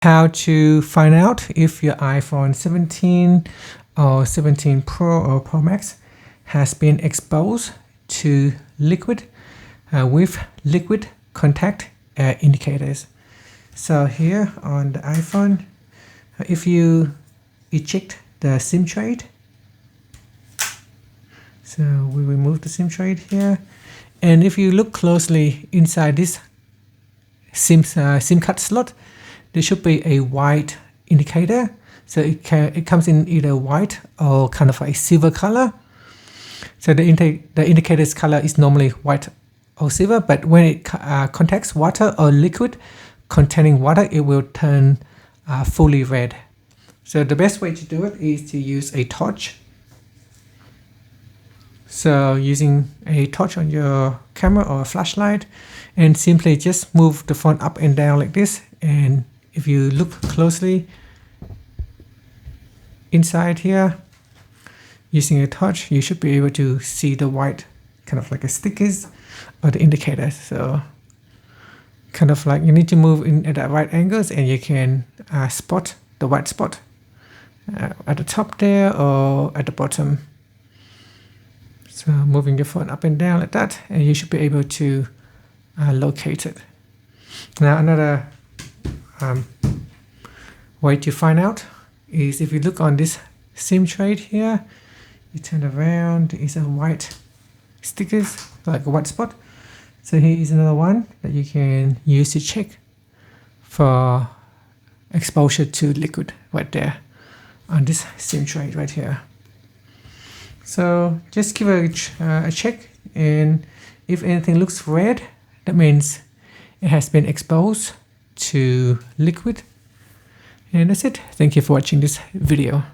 How to find out if your iPhone 17 or 17 Pro or Pro Max has been exposed to liquid with liquid contact indicators. So here on the iPhone, if you eject the SIM tray, so we remove the SIM tray here, and if you look closely inside this SIM card slot, there should be a white indicator. So it comes in either white or kind of a silver color. So the indicator's color is normally white or silver, but when it contacts water or liquid containing water, it will turn fully red. So the best way to do it is to use a torch. So using a torch on your camera or a flashlight, and simply just move the phone up and down like this, and if you look closely inside here using a torch, you should be able to see the white kind of like a stickers or the indicators. So kind of like you need to move in at the right angles, and you can spot the white spot at the top there or at the bottom. So moving your phone up and down like that, and you should be able to locate it. Now another way to find out is if you look on this SIM tray here, you turn around, it's a white stickers, like a white spot. So here is another one that you can use to check for exposure to liquid right there on this SIM tray right here. So just give a check, and if anything looks red, that means it has been exposed to liquid. And that's it. Thank you for watching this video.